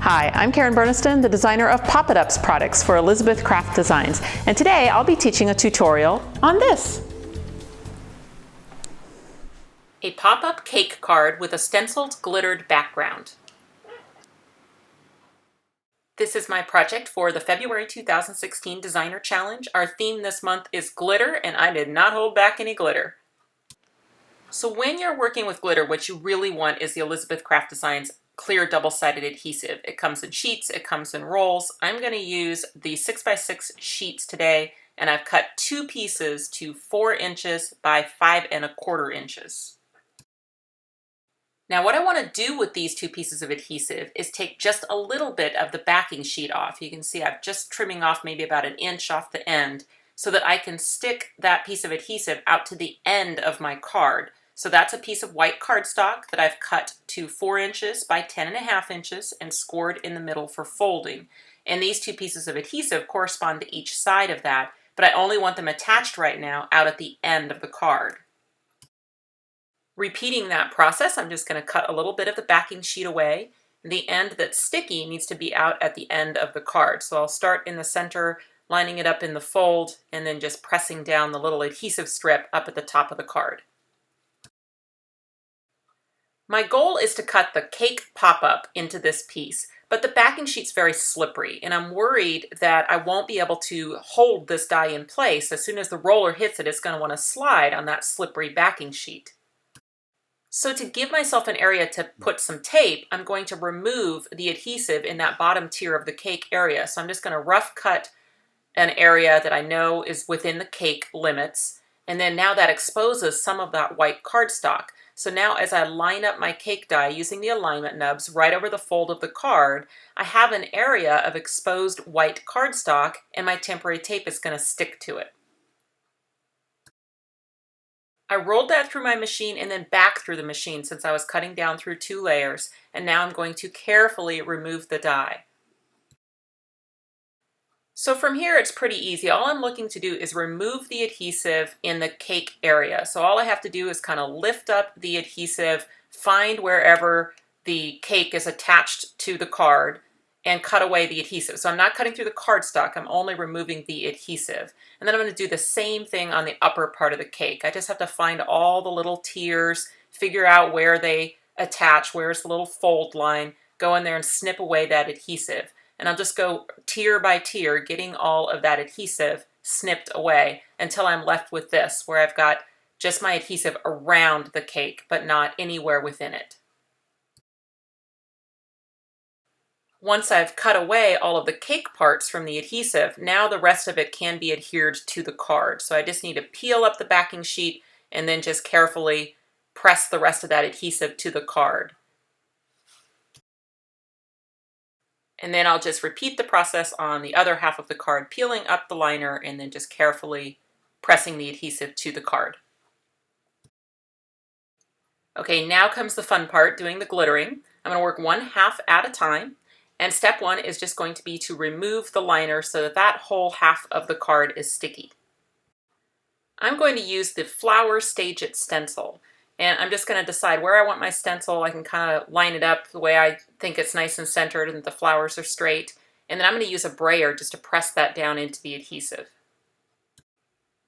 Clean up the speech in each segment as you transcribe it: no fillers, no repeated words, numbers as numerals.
Hi, I'm Karen Burniston, the designer of Pop-It-Ups products for Elizabeth Craft Designs, and today I'll be teaching a tutorial on this. A pop-up cake card with a stenciled glittered background. This is my project for the February 2016 Designer Challenge. Our theme this month is glitter, and I did not hold back any glitter. So when you're working with glitter, what you really want is the Elizabeth Craft Designs clear double-sided adhesive. It comes in sheets, it comes in rolls. I'm going to use the 6x6 sheets today, and I've cut two pieces to 4 inches by 5¼ inches. Now what I want to do with these two pieces of adhesive is take just a little bit of the backing sheet off. You can see I'm just trimming off maybe about 1 inch off the end so that I can stick that piece of adhesive out to the end of my card. So that's a piece of white cardstock that I've cut to 4 inches by 10½ inches and scored in the middle for folding. And these two pieces of adhesive correspond to each side of that, but I only want them attached right now out at the end of the card. Repeating that process, I'm just going to cut a little bit of the backing sheet away. The end that's sticky needs to be out at the end of the card. So I'll start in the center, lining it up in the fold, and then just pressing down the little adhesive strip up at the top of the card. My goal is to cut the cake pop-up into this piece, but the backing sheet's very slippery, and I'm worried that I won't be able to hold this die in place. As soon as the roller hits it, it's going to want to slide on that slippery backing sheet. So to give myself an area to put some tape, I'm going to remove the adhesive in that bottom tier of the cake area. So I'm just going to rough cut an area that I know is within the cake limits, and then now that exposes some of that white cardstock. So now as I line up my cake die using the alignment nubs right over the fold of the card, I have an area of exposed white cardstock, and my temporary tape is going to stick to it. I rolled that through my machine and then back through the machine since I was cutting down through 2 layers, and now I'm going to carefully remove the die. So from here it's pretty easy. All I'm looking to do is remove the adhesive in the cake area. So all I have to do is kind of lift up the adhesive, find wherever the cake is attached to the card, and cut away the adhesive. So I'm not cutting through the cardstock, I'm only removing the adhesive. And then I'm going to do the same thing on the upper part of the cake. I just have to find all the little tiers, figure out where they attach, where's the little fold line, go in there and snip away that adhesive. And I'll just go tier by tier, getting all of that adhesive snipped away until I'm left with this, where I've got just my adhesive around the cake, but not anywhere within it. Once I've cut away all of the cake parts from the adhesive, now the rest of it can be adhered to the card. So I just need to peel up the backing sheet and then just carefully press the rest of that adhesive to the card. And then I'll just repeat the process on the other half of the card, peeling up the liner and then just carefully pressing the adhesive to the card. Okay, now comes the fun part, doing the glittering. I'm going to work 1/2 at a time. And step 1 is just going to be to remove the liner so that that whole half of the card is sticky. I'm going to use the flower Stage It stencil. And I'm just going to decide where I want my stencil. I can kind of line it up the way I think it's nice and centered and the flowers are straight. And then I'm going to use a brayer just to press that down into the adhesive.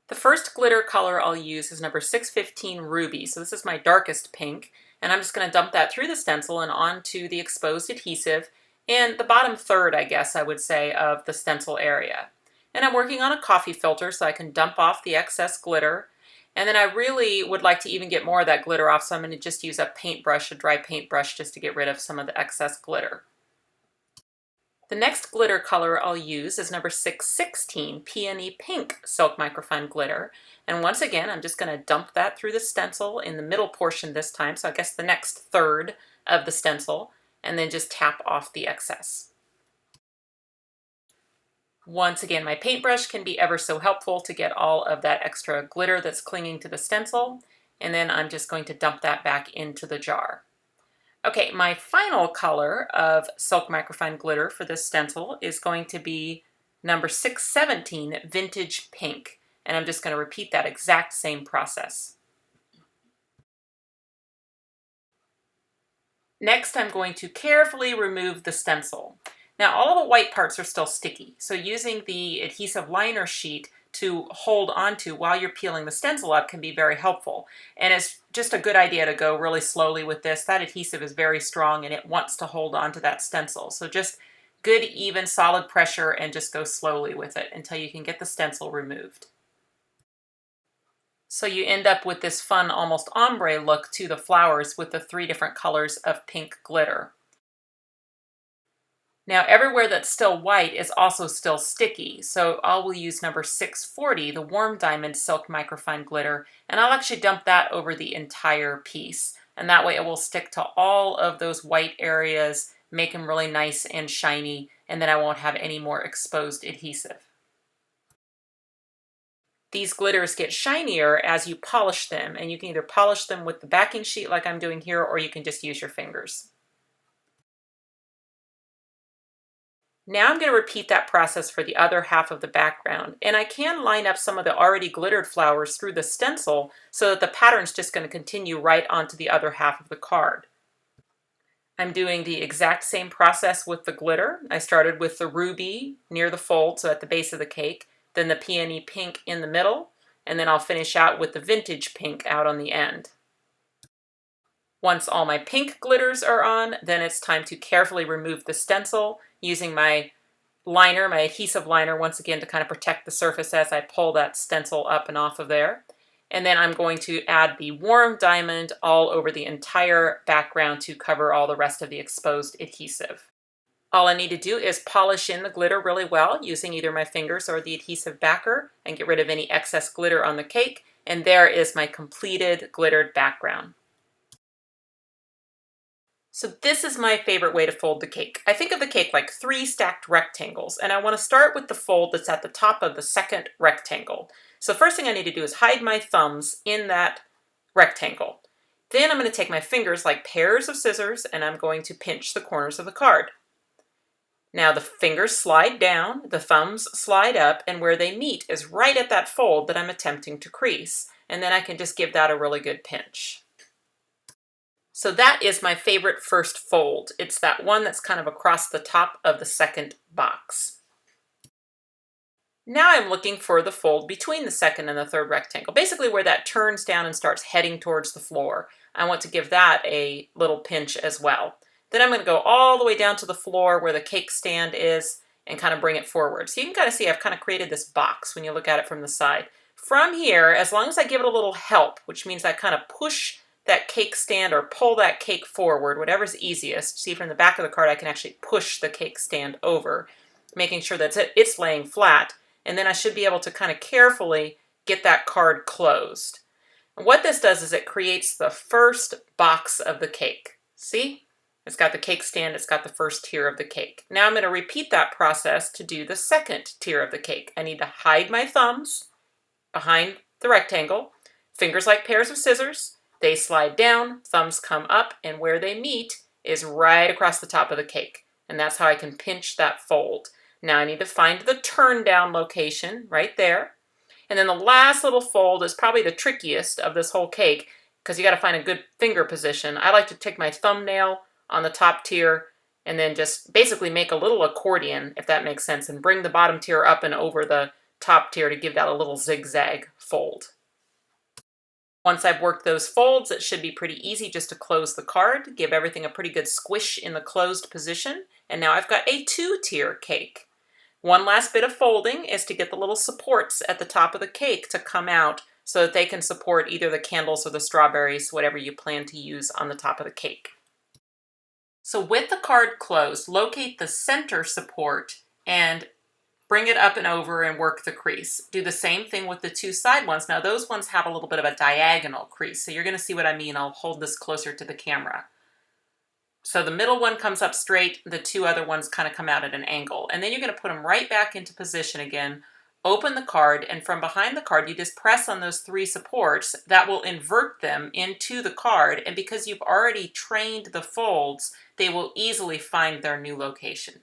The first glitter color I'll use is number 615 Ruby. So this is my darkest pink. And I'm just going to dump that through the stencil and onto the exposed adhesive and the bottom third, I guess I would say, of the stencil area. And I'm working on a coffee filter so I can dump off the excess glitter. And then I really would like to even get more of that glitter off, so I'm going to just use a paintbrush, a dry paintbrush, just to get rid of some of the excess glitter. The next glitter color I'll use is number 616 Peony Pink Silk Microfine Glitter. And once again, I'm just going to dump that through the stencil in the middle portion this time, so I guess the next third of the stencil, and then just tap off the excess. Once again, my paintbrush can be ever so helpful to get all of that extra glitter that's clinging to the stencil, and then I'm just going to dump that back into the jar. Okay, my final color of Silk Microfine Glitter for this stencil is going to be number 617 Vintage Pink, and I'm just going to repeat that exact same process. Next, I'm going to carefully remove the stencil. Now, all the white parts are still sticky, so using the adhesive liner sheet to hold onto while you're peeling the stencil up can be very helpful. And it's just a good idea to go really slowly with this. That adhesive is very strong and it wants to hold onto that stencil. So just good, even, solid pressure and just go slowly with it until you can get the stencil removed. So you end up with this fun, almost ombre look to the flowers with the 3 different colors of pink glitter. Now everywhere that's still white is also still sticky, so I will use number 640, the warm diamond silk microfine glitter, and I'll actually dump that over the entire piece. And that way it will stick to all of those white areas, make them really nice and shiny, and then I won't have any more exposed adhesive. These glitters get shinier as you polish them, and you can either polish them with the backing sheet like I'm doing here, or you can just use your fingers. Now I'm going to repeat that process for the other half of the background, and I can line up some of the already glittered flowers through the stencil so that the pattern's just going to continue right onto the other half of the card. I'm doing the exact same process with the glitter. I started with the ruby near the fold, so at the base of the cake, then the peony pink in the middle, and then I'll finish out with the vintage pink out on the end. Once all my pink glitters are on, then it's time to carefully remove the stencil using my liner, my adhesive liner, once again to kind of protect the surface as I pull that stencil up and off of there. And then I'm going to add the warm diamond all over the entire background to cover all the rest of the exposed adhesive. All I need to do is polish in the glitter really well using either my fingers or the adhesive backer and get rid of any excess glitter on the cake. And there is my completed glittered background. So this is my favorite way to fold the cake. I think of the cake like 3 stacked rectangles, and I want to start with the fold that's at the top of the second rectangle. So first thing I need to do is hide my thumbs in that rectangle. Then I'm going to take my fingers like pairs of scissors, and I'm going to pinch the corners of the card. Now the fingers slide down, the thumbs slide up, and where they meet is right at that fold that I'm attempting to crease. And then I can just give that a really good pinch. So that is my favorite first fold. It's that one that's kind of across the top of the second box. Now I'm looking for the fold between the second and the third rectangle, basically where that turns down and starts heading towards the floor. I want to give that a little pinch as well. Then I'm going to go all the way down to the floor where the cake stand is and kind of bring it forward. So you can kind of see I've kind of created this box when you look at it from the side. From here, as long as I give it a little help, which means I kind of push that cake stand or pull that cake forward, whatever's easiest. See, from the back of the card I can actually push the cake stand over, making sure that it's laying flat, and then I should be able to kind of carefully get that card closed. And what this does is it creates the first box of the cake. See? It's got the cake stand, it's got the first tier of the cake. Now I'm going to repeat that process to do the second tier of the cake. I need to hide my thumbs behind the rectangle, fingers like pairs of scissors. They slide down, thumbs come up, and where they meet is right across the top of the cake. And that's how I can pinch that fold. Now I need to find the turn down location right there. And then the last little fold is probably the trickiest of this whole cake because you got to find a good finger position. I like to take my thumbnail on the top tier and then just basically make a little accordion, if that makes sense, and bring the bottom tier up and over the top tier to give that a little zigzag fold. Once I've worked those folds, it should be pretty easy just to close the card, give everything a pretty good squish in the closed position, and now I've got a 2-tier cake. One last bit of folding is to get the little supports at the top of the cake to come out so that they can support either the candles or the strawberries, whatever you plan to use on the top of the cake. So with the card closed, locate the center support and bring it up and over and work the crease. Do the same thing with the 2 side ones. Now those ones have a little bit of a diagonal crease, so you're going to see what I mean. I'll hold this closer to the camera. So the middle one comes up straight, the 2 other ones kind of come out at an angle. And then you're going to put them right back into position again, open the card, and from behind the card you just press on those 3 supports. That will invert them into the card, and because you've already trained the folds, they will easily find their new location.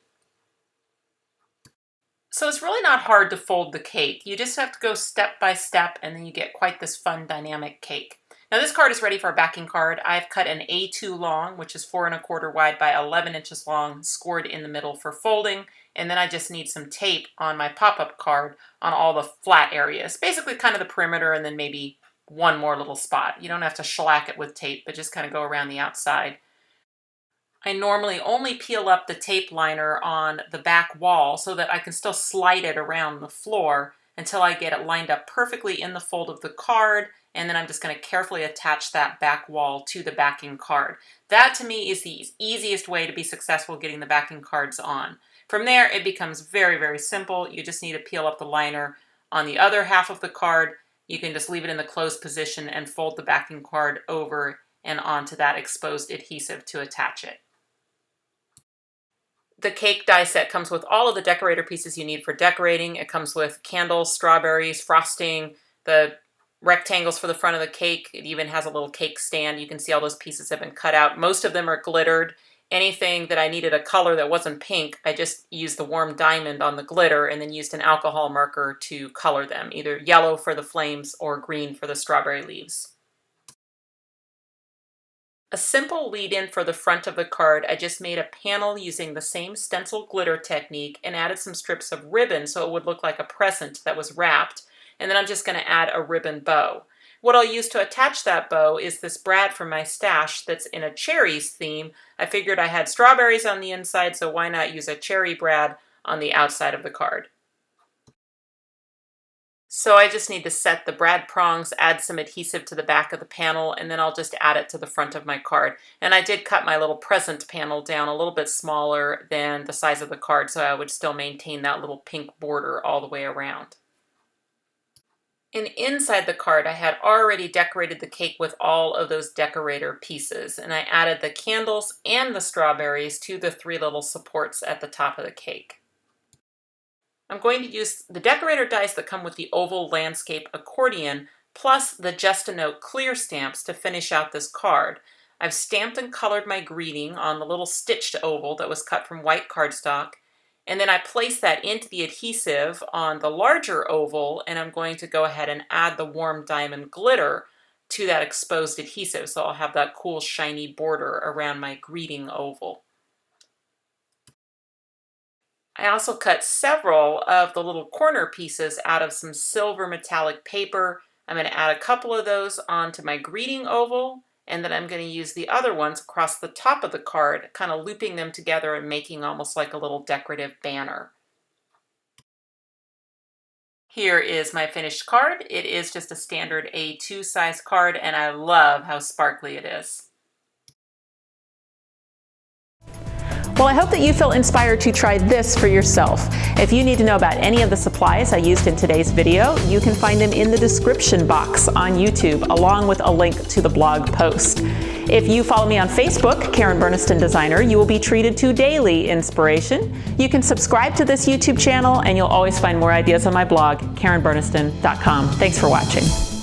So it's really not hard to fold the cake. You just have to go step by step and then you get quite this fun dynamic cake. Now this card is ready for a backing card. I've cut an A2 long, which is 4¼ wide by 11 inches long, scored in the middle for folding, and then I just need some tape on my pop-up card on all the flat areas. Basically kind of the perimeter and then maybe one more little spot. You don't have to shellac it with tape, but just kind of go around the outside. I normally only peel up the tape liner on the back wall so that I can still slide it around the floor until I get it lined up perfectly in the fold of the card, and then I'm just going to carefully attach that back wall to the backing card. That to me is the easiest way to be successful getting the backing cards on. From there it becomes very, very simple. You just need to peel up the liner on the other half of the card. You can just leave it in the closed position and fold the backing card over and onto that exposed adhesive to attach it. The cake die set comes with all of the decorator pieces you need for decorating. It comes with candles, strawberries, frosting, the rectangles for the front of the cake. It even has a little cake stand. You can see all those pieces have been cut out. Most of them are glittered. Anything that I needed a color that wasn't pink, I just used the warm diamond on the glitter and then used an alcohol marker to color them, either yellow for the flames or green for the strawberry leaves. A simple lead-in for the front of the card, I just made a panel using the same stencil glitter technique and added some strips of ribbon so it would look like a present that was wrapped. And then I'm just going to add a ribbon bow. What I'll use to attach that bow is this brad from my stash that's in a cherries theme. I figured I had strawberries on the inside, so why not use a cherry brad on the outside of the card. So I just need to set the brad prongs, add some adhesive to the back of the panel, and then I'll just add it to the front of my card. And I did cut my little present panel down a little bit smaller than the size of the card, so I would still maintain that little pink border all the way around. And inside the card, I had already decorated the cake with all of those decorator pieces, and I added the candles and the strawberries to the 3 little supports at the top of the cake. I'm going to use the decorator dies that come with the oval landscape accordion plus the Just a Note clear stamps to finish out this card. I've stamped and colored my greeting on the little stitched oval that was cut from white cardstock, and then I place that into the adhesive on the larger oval, and I'm going to go ahead and add the warm diamond glitter to that exposed adhesive, so I'll have that cool shiny border around my greeting oval. I also cut several of the little corner pieces out of some silver metallic paper. I'm going to add a couple of those onto my greeting oval, and then I'm going to use the other ones across the top of the card, kind of looping them together and making almost like a little decorative banner. Here is my finished card. It is just a standard A2 size card, and I love how sparkly it is. Well, I hope that you feel inspired to try this for yourself. If you need to know about any of the supplies I used in today's video, you can find them in the description box on YouTube, along with a link to the blog post. If you follow me on Facebook, Karen Burniston Designer, you will be treated to daily inspiration. You can subscribe to this YouTube channel, and you'll always find more ideas on my blog, KarenBurniston.com. Thanks for watching.